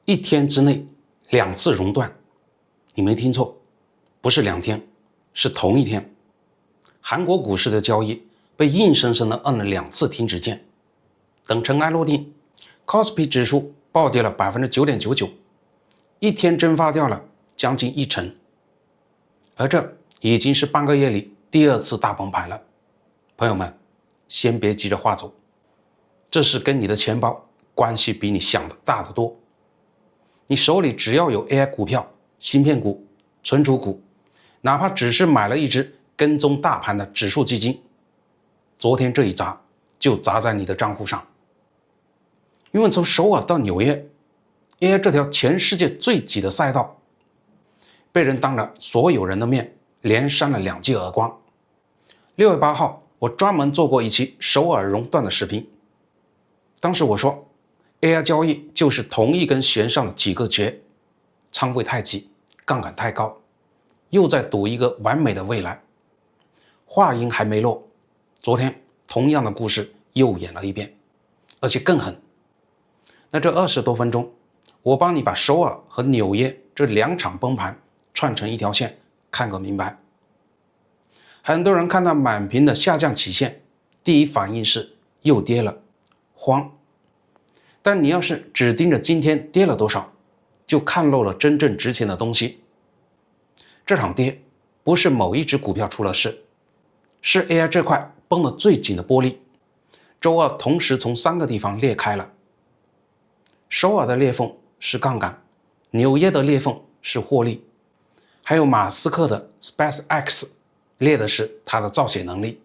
一天之內2次熔斷，你沒聽錯，不是2天，是同一天。韓國股市的交易被硬生生的按了2次停止鍵。等塵埃落定， Kospi 指數暴跌了 9.99%， 一天蒸發掉了將近1成。而這已經是半個月裡第2次大崩盤了。朋友們，先別急着劃走，這事跟你的錢包關係比你想的大得多。你手裡只要有 AI 股票、芯片股、存儲股，哪怕只是買了一隻跟蹤大盤的指數基金，昨天這一砸就砸在你的賬戶上。因為從首爾到紐約 AI 這條全世界最擠的賽道，被人當着所有人的面連扇了2記耳光。6月8號我專門做過一期首爾熔斷的視頻，當時我說 AI 交易就是同一根弦上的幾個結，倉位太擠，槓桿太高，又在賭一個完美的未來。話音還沒落，昨天同樣的故事又演了一遍，而且更狠。那這20多分鐘，我幫你把首爾和紐約這2場崩盤串成一條線，看個明白。很多人看到滿屏的下降曲線，第一反應是又跌了，慌。但你要是只盯着今天跌了多少，就看漏了真正值錢的東西。這場跌不是某一只股票出了事，是 AI 這塊繃得最緊的玻璃，周二同時從3個地方裂開了。首爾的裂縫是槓桿，紐約的裂縫是獲利，還有馬斯克的 SpaceX 裂的是他的造血能力。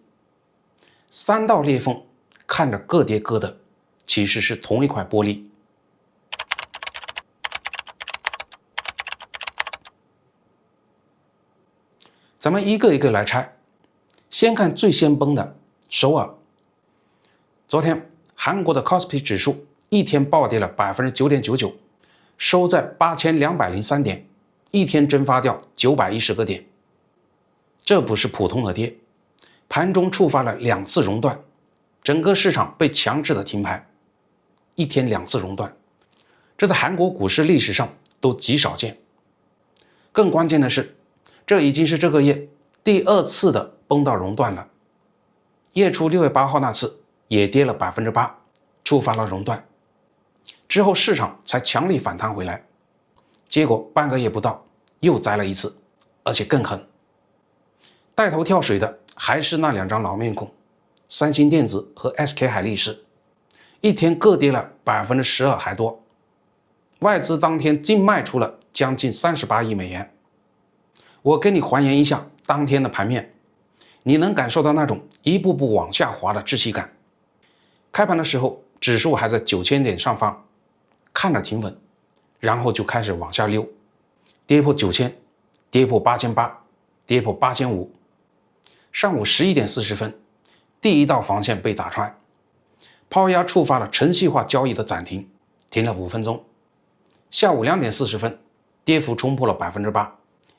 3道裂縫看着各跌各的，其實是同一塊玻璃。咱們一個一個來拆，先看最先崩的首爾。昨天韓國的 Kospi 指數一天暴跌了 9.99%， 收在8203點，一天蒸發掉910個點。這不是普通的跌，盤中觸發了2次熔斷，整個市場被強制的停牌。一天2次熔斷，這在韓國股市歷史上都極少見。更關鍵的是，這已經是這個月第2次的崩到熔斷了。月初6月8號那次也跌了 8%， 觸發了熔斷。之後市場才強力反彈回來，結果半個月不到又栽了一次，而且更狠。帶頭跳水的還是那2張老面孔，三星電子和 SK 海力士，一天各跌了 12% 還多。外資當天淨賣出了將近38億美元。我給你還原一下當天的盤面，你能感受到那種一步步往下滑的窒息感。開盤的時候指數還在9000點上方，看着挺穩，然後就開始往下溜，跌破9000，跌破8800，跌破8500。上午11點40分，第1道防線被打穿，拋壓觸發了程序化交易的暫停，停了5分鐘。下午2點40分，跌幅衝破了 8%，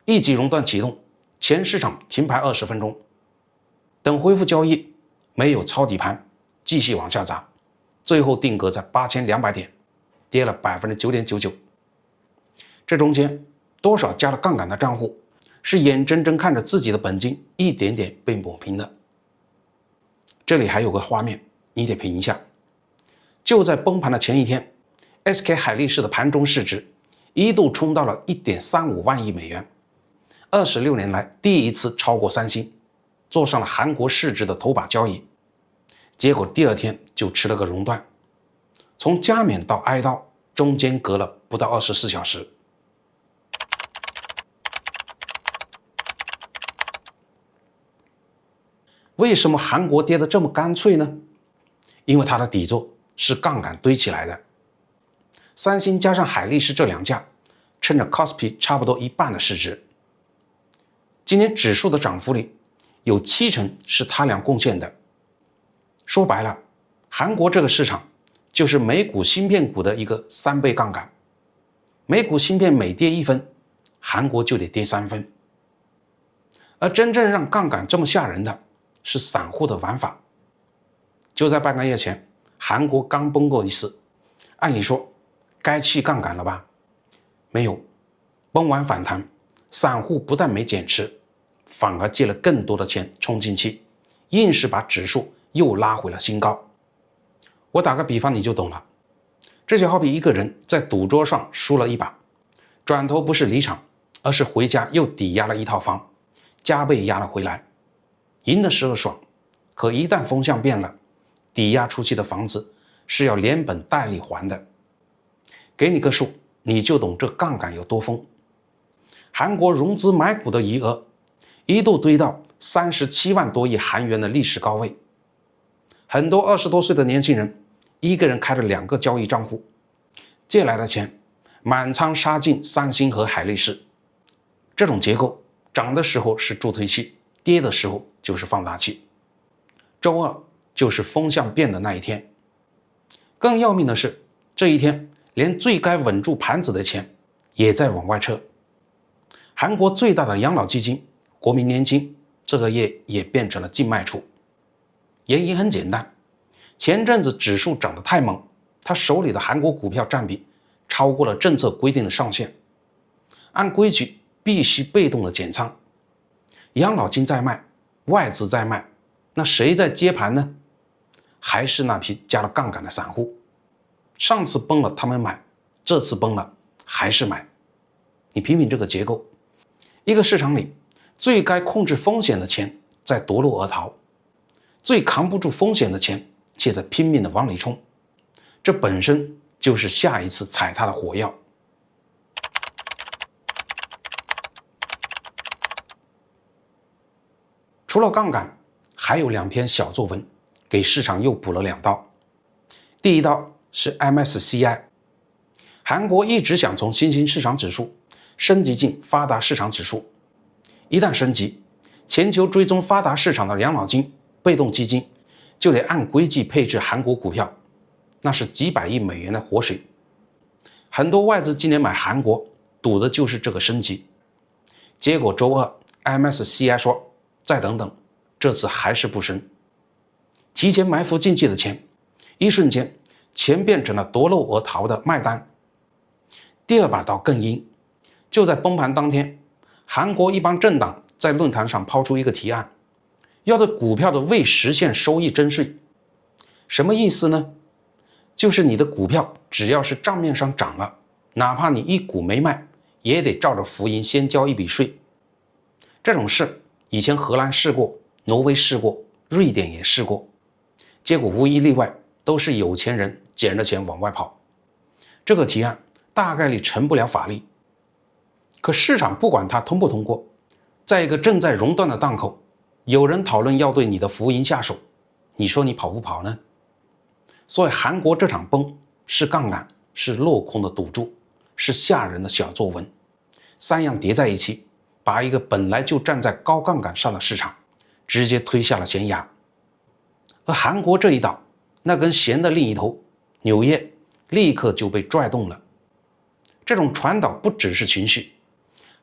一級熔斷啟動，全市場停牌20分鐘。等恢復交易，沒有抄底盤，繼續往下砸，最後定格在8200點，跌了 9.99%。這中間多少加了槓桿的賬戶是眼睜睜看着自己的本金一點點被抹平的。這裡還有個畫面，你得品一下。就在崩盤的前一天， SK 海力士的盤中市值一度衝到了 1.35 萬億美元，26年來第1次超過三星，做上了韓國市值的頭把交椅。結果第2天就吃了個熔斷，從加冕到哀悼中間隔了不到24小時。為什麼韓國跌得這麼乾脆呢？因為它的底座是槓桿堆起來的。三星加上海力士這2家，趁着 Kospi 差不多一半的市值。今年指數的漲幅裡，有70%是他倆貢獻的。說白了，韓國這個市場就是美股芯片股的一個3倍槓桿。美股芯片每跌1分，韓國就得跌3分。而真正讓槓桿這麼嚇人的是散戶的玩法。就在半個月前，韓國剛崩過一次，按理說該去槓桿了吧，沒有，崩完反彈，散戶不但沒減持，反而借了更多的錢充進去，硬是把指數又拉回了新高。我打個比方你就懂了，這就好比一個人在賭桌上輸了一把，轉頭不是離場，而是回家又抵押了一套房，加倍押了回來。贏的時候爽，可一旦風向變了，抵押出去的房子是要連本帶利還的。給你個數，你就懂这槓桿有多瘋。韓國融資買股的餘額一度堆到37萬多億韓元的歷史高位，很多20多歲的年輕人一個人開了2個交易賬戶，借來的錢滿倉殺進三星和海力士。這種結構漲的時候是助推器，跌的時候就是放大器。周二就是風向變的那一天。更要命的是，這一天連最該穩住盤子的錢也在往外撤。韓國最大的養老基金國民年金這個月也變成了淨賣出。原因很簡單，前陣子指數漲得太猛，他手裡的韓國股票佔比超過了政策規定的上限，按規矩必須被動的減倉。養老金在賣，外資在賣，那誰在接盤呢？還是那批加了槓桿的散戶。上次崩了他們買，這次崩了還是買。你品品這個結構，一個市場裡最該控制風險的錢在奪路而逃，最扛不住風險的錢卻在拼命的往裡衝，這本身就是下一次踩踏的火藥。除了槓桿，還有2篇小作文給市場又補了2刀。第一刀是 MSCI， 韓國一直想從新興市場指數升級進發達市場指數，一旦升級，全球追蹤發達市場的養老金、被動基金就得按規矩配置韓國股票，那是幾百億美元的活水。很多外資今年買韓國，賭的就是這個升級。結果周二 MSCI 說再等等，這次還是不升。提前埋伏進去的錢，一瞬間錢變成了奪路而逃的賣單。第二把刀更陰，就在崩盤當天，韓國一幫政黨在論壇上拋出一個提案，要對股票的未實現收益徵稅。什麼意思呢？就是你的股票只要是賬面上漲了，哪怕你一股沒賣，也得照着浮盈先交一筆稅。這種事以前荷蘭試過，挪威試過，瑞典也試過，結果無一例外都是有錢人撿着錢往外跑。這個提案大概率成不了法律。可市場不管它通不通過，在一個正在熔斷的檔口，有人討論要對你的浮盈下手，你說你跑不跑呢？所以韓國這場崩是槓桿，是落空的賭注，是嚇人的小作文，3樣疊在一起，把一個本來就站在高槓桿上的市場直接推下了懸崖。而韓國這一倒，那根弦的另一頭紐約立刻就被拽動了。這種傳導不只是情緒，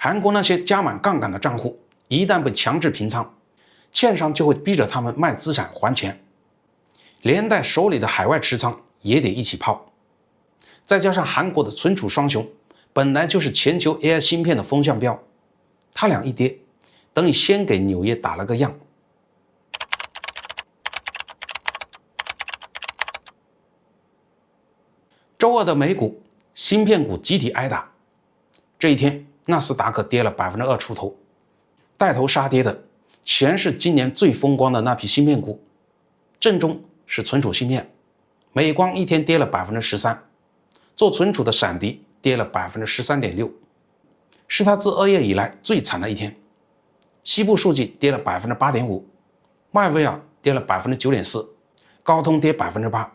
韓國那些加滿槓桿的賬戶一旦被強制平倉，券商就會逼着他們賣資產還錢，連帶手裡的海外持倉也得一起拋。再加上韓國的存儲雙雄本來就是全球 AI 芯片的風向標，他倆一跌，等於先給紐約打了個樣。周二的美股，芯片股集體挨打。這一天，納斯達克跌了2%出頭，帶頭殺跌的全是今年最風光的那批芯片股。正中是存儲芯片，美光一天跌了13%，做存儲的閃迪跌了13.6%，是他自2月以來最慘的一天。西部數據跌了8.5%，邁威爾跌了9.4%，高通跌8%，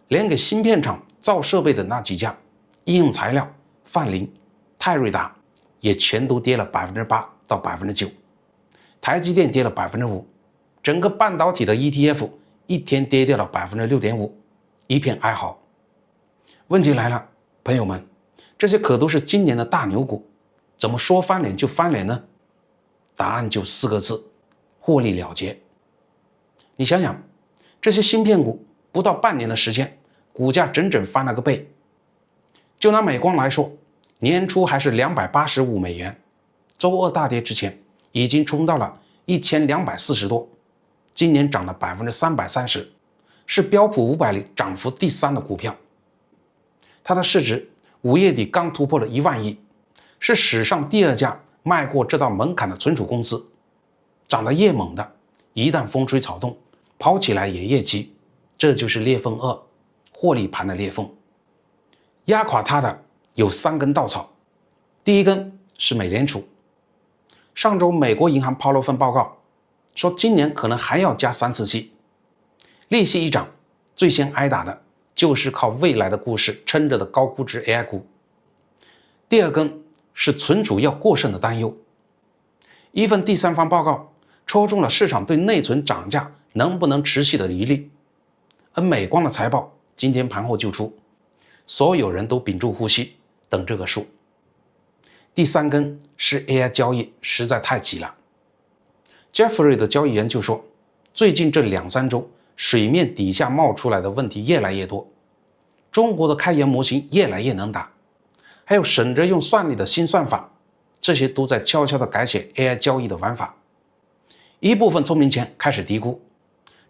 連給芯片廠造設備的那幾家，應用材料、泛凌、泰瑞達也全都跌了8%到9%，台積電跌了5%，整個半導體的 ETF 一天跌掉了6.5%，一片哀嚎。問題來了，朋友們，這些可都是今年的大牛股，怎麼說翻臉就翻臉呢？答案就4個字：獲利了結。你想想，這些芯片股不到半年的時間，股價整整翻了個倍。就拿美光來說，年初還是285美元，周二大跌之前已經衝到了1240多，今年漲了330%，是標普500裡漲幅第3的股票。它的市值5月底剛突破了1萬億，是史上第2家邁過這道門檻的存儲公司。漲得越猛的，一旦風吹草動，跑起來也越急，這就是裂縫2，獲利盤的裂縫。壓垮它的有3根稻草，第一根是美聯儲。上周美國銀行拋了份報告，說今年可能還要加3次息，利息一漲，最先挨打的就是靠未來的故事撐着的高估值 AI 股。第二根是存儲要過剩的擔憂，一份第三方報告戳中了市場对內存漲價能不能持續的疑慮，而美光的財報今天盤後就出，所有人都屏住呼吸等這個數。第三根是 AI 交易實在太急了。Jeffrey 的交易員就說，最近這2-3周水面底下冒出來的問題越來越多，中國的開源模型越來越能打，還有省着用算力的新算法，這些都在悄悄地改寫 AI 交易的玩法。一部分聰明錢開始嘀咕，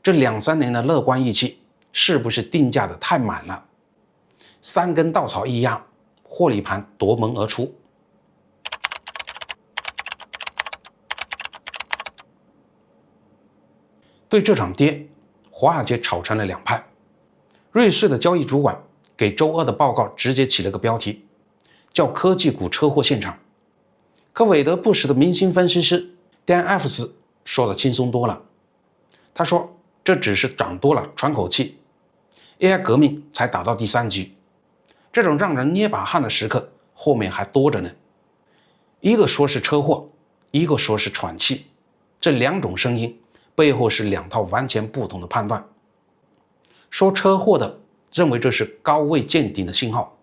這2-3年的樂觀預期是不是定價的太滿了？3根稻草一壓，獲利盤奪門而出。對這場跌，華爾街吵成了2派。瑞士的交易主管給周二的報告直接起了個標題，叫科技股車禍現場。可韋德布什的明星分析師 Dan Ives 說的輕鬆多了，他說這只是漲多了喘口氣， AI 革命才打到第3局，這種讓人捏把汗的時刻後面還多着呢。一個說是車禍，一個說是喘氣，這2種聲音背後是2套完全不同的判斷。說車禍的認為這是高位見頂的信號，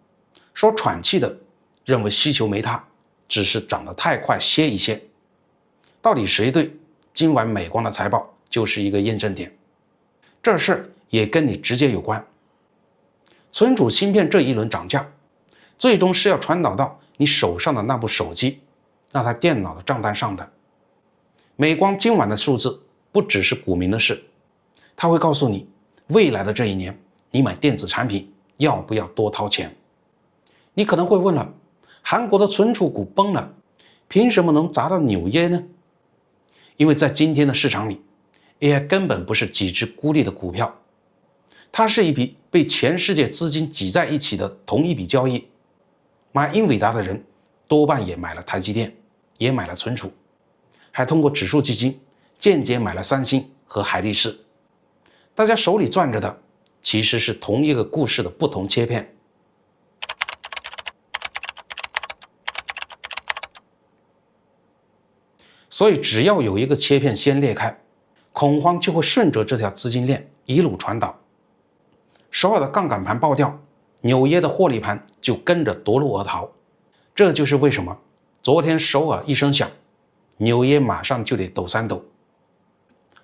說喘氣的認為需求沒塌，只是漲得太快歇一歇。到底誰對？今晚美光的財報就是一個驗證點。這事也跟你直接有關。存儲芯片這一輪漲價，最終是要傳導到你手上的那部手機、那台電腦的賬單上的。美光今晚的數字不只是股民的事，它會告訴你未來的這一年，你買電子產品要不要多掏錢。你可能會問了，韓國的存儲股崩了，憑什麼能砸到紐約呢？因為在今天的市場裡， AI 根本不是幾隻孤立的股票，它是一筆被全世界資金擠在一起的同一筆交易。買英偉達的人多半也買了台積電，也買了存儲，還通過指數基金間接買了三星和海力士。大家手裡攥着的其實是同一個故事的不同切片。所以只要有一個切片先裂開，恐慌就會順着這條資金鏈一路傳導。首爾的槓桿盤爆掉，紐約的獲利盤就跟着奪路而逃。這就是為什麼昨天首爾一聲響，紐約馬上就得抖3抖。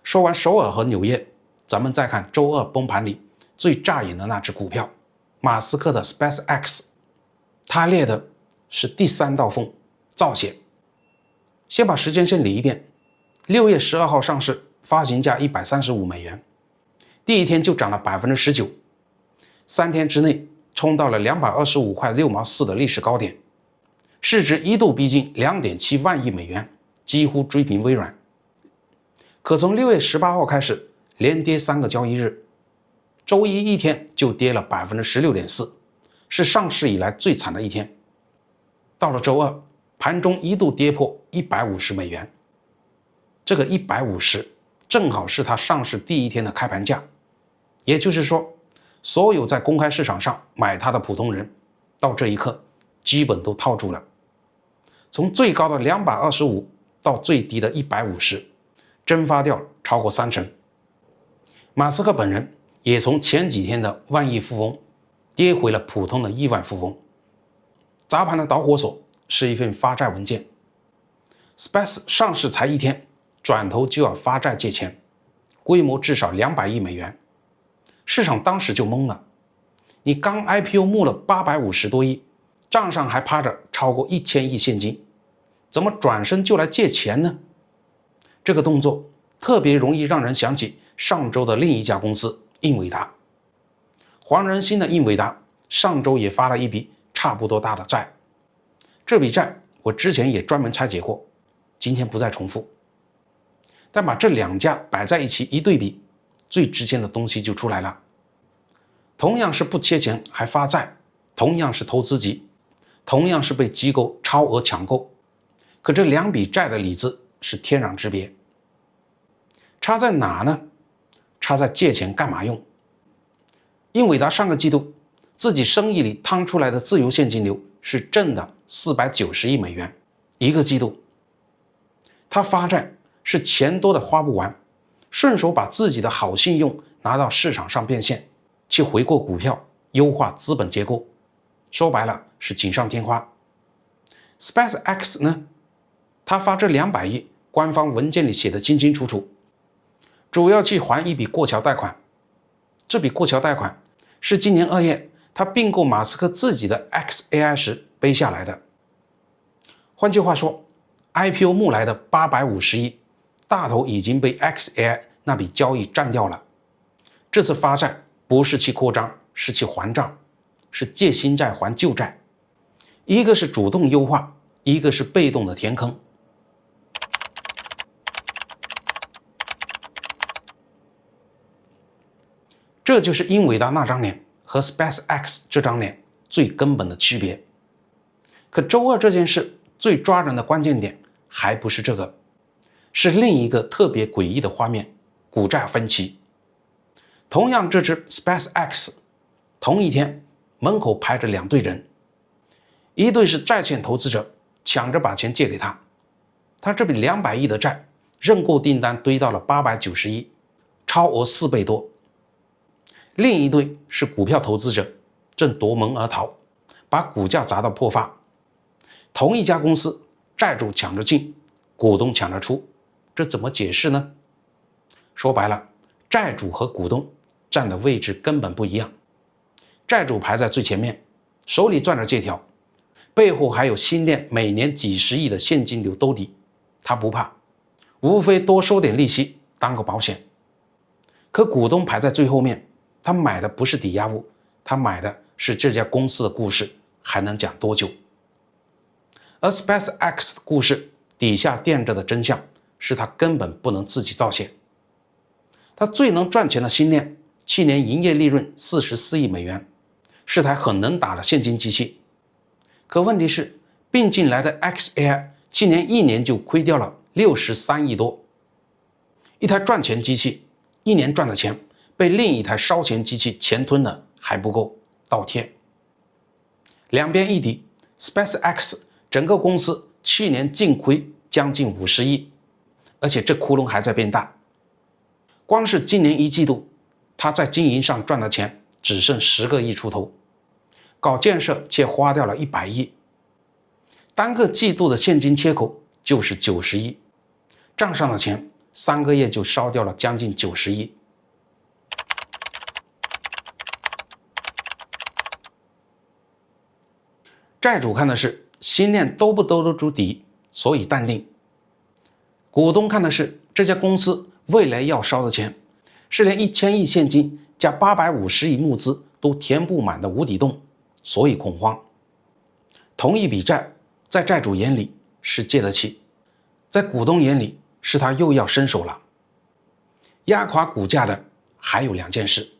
說完首爾和紐約，咱們再看周二崩盤裡最扎眼的那只股票，馬斯克的 SpaceX， 它裂的是第3道縫，造血。先把時間線理一遍，6月12號上市，發行價135美元，第一天就漲了19%，3天之內衝到了225塊6毛4的歷史高點，市值一度逼近2.7萬億美元，幾乎追平微軟。可從6月18號開始，連跌3個交易日，周一一天就跌了16.4%，是上市以來最慘的一天。到了周二，盤中一度跌破150美元，這個150正好是它上市第一天的開盤價，也就是說，所有在公開市場上買它的普通人，到這一刻基本都套住了。從最高的225到最低的150，蒸發掉超過30%。馬斯克本人也從前幾天的萬億富翁跌回了普通的億萬富翁。砸盤的導火索是一份發債文件。Space 上市才1天，轉頭就要發債借錢，規模至少200億美元。市場當時就懵了，你剛 IPO 募了850多億，賬上還趴着超過1000億現金，怎麼轉身就來借錢呢？這個動作特別容易讓人想起上周的另一家公司英偉達。黃仁勳的英偉達上周也發了一筆差不多大的債，這筆債我之前也專門拆解過，今天不再重複。但把這兩家擺在一起一對比，最直接的東西就出來了。同樣是不缺錢還發債，同樣是投資級，同樣是被機構超額搶購，可這兩筆債的理智是天壤之別。差在哪呢？差在借錢幹嘛用。英偉達上個季度自己生意裡趟出來的自由現金流是正的490億美元一個季度，他發債是錢多的花不完，順手把自己的好信用拿到市場上變現，去回购股票，優化資本結構，說白了是錦上添花。SpaceX 呢，他發這200億，官方文件裡寫的清清楚楚，主要去還一筆過橋貸款。這筆過橋貸款是今年2月他併購馬斯克自己的 xAI 時背下來的。換句話說， IPO 募來的850億大頭已經被 xAI 那筆交易占掉了。這次發債不是去擴張，是去還賬，是借新債還舊債，一個是主動優化，一個是被動的填坑。這就是英偉達那張臉和 SpaceX 這張臉最根本的區別。可周二這件事最抓人的關鍵點還不是這個，是另一個特別詭異的畫面：股債分歧。同樣這只 SpaceX， 同一天門口排着2隊人，一隊是債券投資者，搶着把錢借給他，他這筆200億的債認購訂單堆到了890億，超額4倍多。另一隊是股票投資者，正奪門而逃，把股價砸到破發。同一家公司，債主搶着進，股東搶着出，這怎麼解釋呢？說白了，債主和股東站的位置根本不一樣。債主排在最前面，手裡攥着借條，背後還有新鏈每年幾十億的現金流兜底，他不怕，無非多收點利息當個保險。可股東排在最後面，他買的不是抵押物，他買的是這家公司的故事還能講多久。而 SpaceX 的故事底下墊着的真相是他根本不能自己造血。他最能賺錢的新鏈去年營業利潤44億美元，是台很能打的現金機器。可問題是併進來的 xAI 去年1年就虧掉了63億多。一台賺錢機器1年賺的錢被另一台燒錢機器錢吞了還不夠，倒貼。兩邊一抵， SpaceX 整個公司去年淨虧將近50億，而且這窟窿還在變大。光是今年1季度，他在經營上賺的錢只剩10個億出頭，搞建設卻花掉了100億，單個季度的現金缺口就是90億，賬上的錢3個月就燒掉了將近90億。債主看的是新鏈兜不兜得住底，所以淡定。股東看的是這家公司未來要燒的錢，是連1000億現金加850億募資都填不滿的無底洞，所以恐慌。同一筆債，在債主眼裡是借得起，在股東眼裡是他又要伸手了。壓垮股價的還有2件事，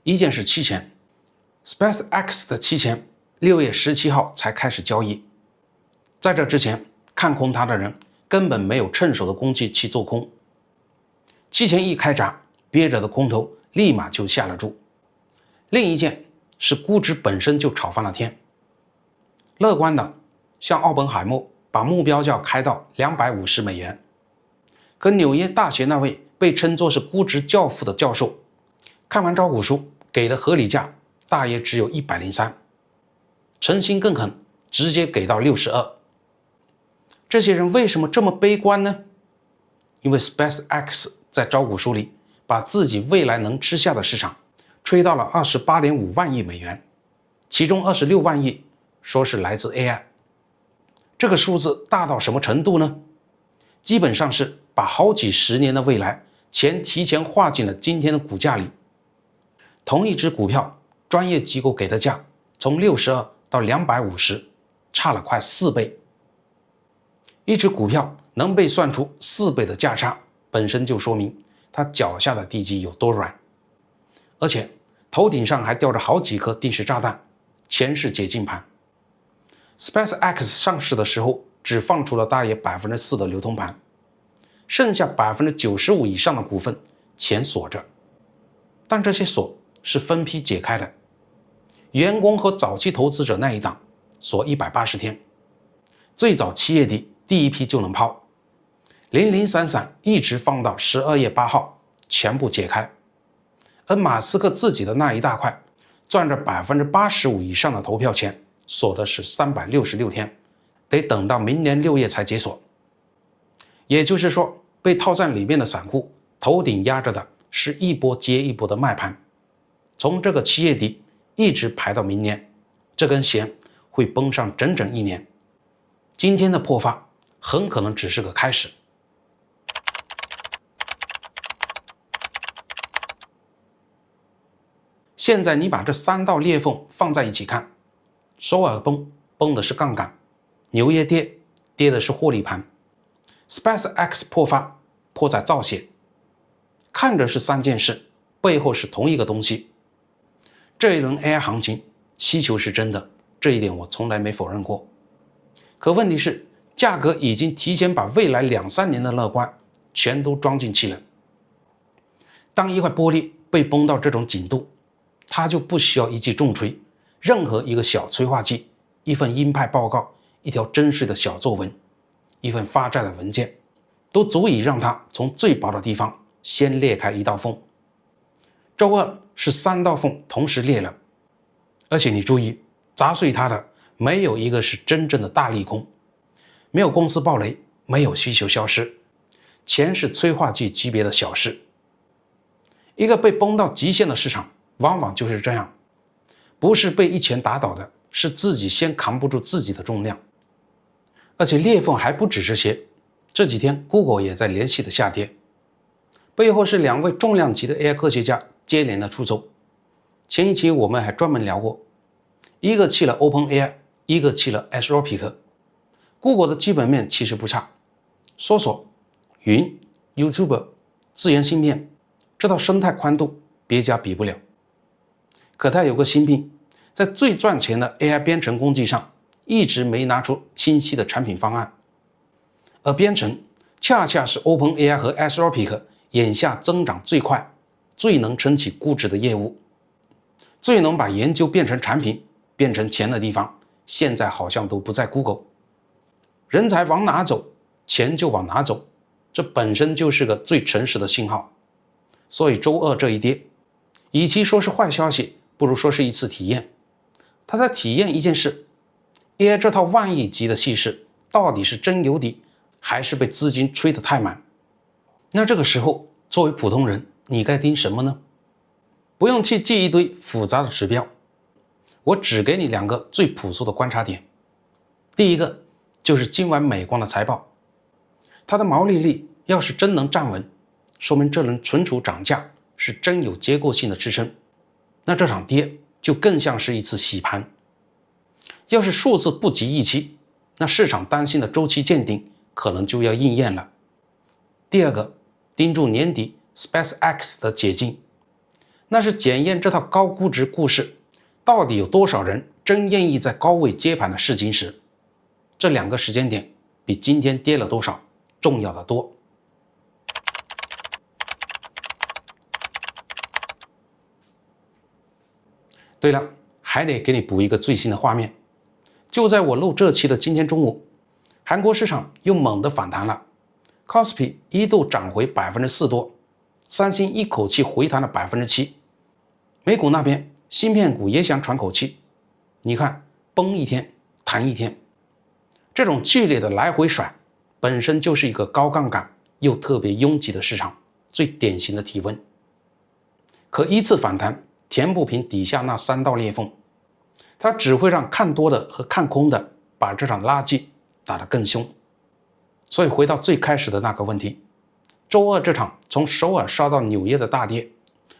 一件是期權 ，SpaceX 的期權6月17號才開始交易，在這之前看空它的人根本沒有趁手的工具去做空，期權一開閘，憋着的空頭立馬就下了注。另一件是估值本身就炒翻了天，樂觀的像奧本海默把目標價開到250美元，可紐約大學那位被稱作是估值教父的教授，看完招股書給的合理價大約只有103，誠心更狠，直接給到62。這些人為什麼這麼悲觀呢？因為 SpaceX 在招股書裡把自己未來能吃下的市場吹到了28.5萬億美元，其中26萬億說是來自 AI。這個數字大到什麼程度呢？基本上是把好幾十年的未來提前劃進了今天的股價裡。同一只股票，專業機構給的價從62到250，差了快4倍。一只股票能被算出4倍的價差，本身就說明它腳下的地基有多軟，而且頭頂上還吊着好幾顆定時炸彈，前世解禁盤。SpaceX 上市的时候只放出了大約 4% 的流通盘，剩下 95% 以上的股份錢鎖着，但這些鎖是分批解開的。員工和早期投資者那一檔鎖180天，最早7月底第一批就能拋，零零散散一直放到12月8號全部解開。而馬斯克自己的那一大塊賺着 85% 以上的投票權，鎖的是366天，得等到明年6月才解鎖。也就是說，被套在裡面的散戶頭頂壓着的是一波接一波的賣盤，從這個7月底一直排到明年，這根弦會繃上整整1年。今天的破發很可能只是個開始。現在你把這3道裂縫放在一起看，首爾崩的是槓桿，紐約跌的是獲利盤， SpaceX 破發破在造血，看着是3件事，背後是同一个東西。這一輪 AI 行情需求是真的，這一點我從來沒否認過。可問題是，價格已經提前把未來2-3年的樂觀全都裝進去了。當一塊玻璃被崩到這種緊度，它就不需要一記重錘，任何一個小催化劑，一份鷹派報告，一條徵稅的小作文，一份發債的文件，都足以讓它從最薄的地方先裂開一道縫。週二是3道縫同時裂了，而且你注意，砸碎它的沒有一個是真正的大利空，沒有公司爆雷，沒有需求消失，全是催化劑級別的小事。一個被崩到極限的市場往往就是這樣，不是被一拳打倒的，是自己先扛不住自己的重量。而且裂縫還不止這些，這幾天 Google 也在連續的下跌，背後是2位重量級的 AI 科學家接連的出走。前一期我們還專門聊過，一個去了 OpenAI， 一個去了 Anthropic。Google 的基本面其實不差，搜索、雲、YouTube、自研芯片，這套生態寬度別家比不了。可它有個心病，在最賺錢的 AI 編程工具上一直沒拿出清晰的產品方案，而編程恰恰是 OpenAI 和 Anthropic 眼下增長最快、最能撐起估值的業務，最能把研究變成產品、變成錢的地方，現在好像都不在 Google。人才往哪走，錢就往哪走，這本身就是個最誠實的信號。所以週二這一跌，與其說是壞消息，不如說是一次體驗。他在體驗一件事 ，AI 這套萬億級的氣勢到底是真有底，還是被資金吹得太滿？那這個時候，作為普通人，你該盯什麼呢？不用去記一堆複雜的指標，我只給你2個最樸素的觀察點。第一個就是今晚美光的財報，它的毛利率要是真能站穩，說明這輪存儲漲價是真有結構性的支撐，那這場跌就更像是一次洗盤。要是數字不及預期，那市場擔心的週期見頂可能就要應驗了。第二個，盯住年底 SpaceX 的解禁，那是檢驗這套高估值故事到底有多少人真願意在高位接盤的試金石。這2個時間點比今天跌了多少重要的多。對了，還得給你補一個最新的畫面。就在我錄這期的今天中午，韓國市場又猛地反彈了 ，Kospi 一度漲回 4% 多，三星一口氣回彈了 7%。美股那邊芯片股也想喘口氣，你看崩一天彈一天，這種劇烈的來回甩本身就是一個高槓桿又特別擁擠的市場最典型的體溫。可一次反彈填不平底下那3道裂縫，它只會讓看多的和看空的把這場垃圾打得更兇。所以回到最開始的那個問題，周二這場從首爾燒到紐約的大跌，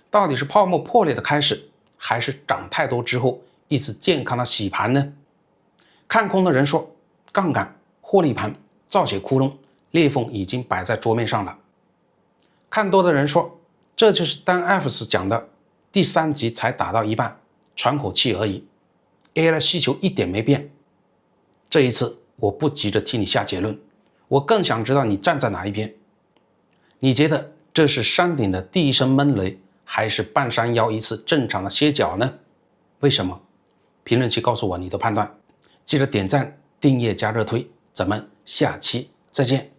到底是泡沫破裂的開始，還是漲太多之後一次健康的洗盤呢？看空的人說，槓桿、獲利盤、造血窟窿、裂縫已經擺在桌面上了。看多的人說，這就是丹·艾弗斯講的第三集才打到一半，喘口氣而已， AI 的需求一點沒變。這一次我不急着替你下結論，我更想知道你站在哪一邊。你覺得這是山頂的第一聲悶雷，還是半山腰一次正常的歇腳呢？為什麼？評論區告訴我你的判斷。記得點讚、訂閱加熱推，咱們下期再見。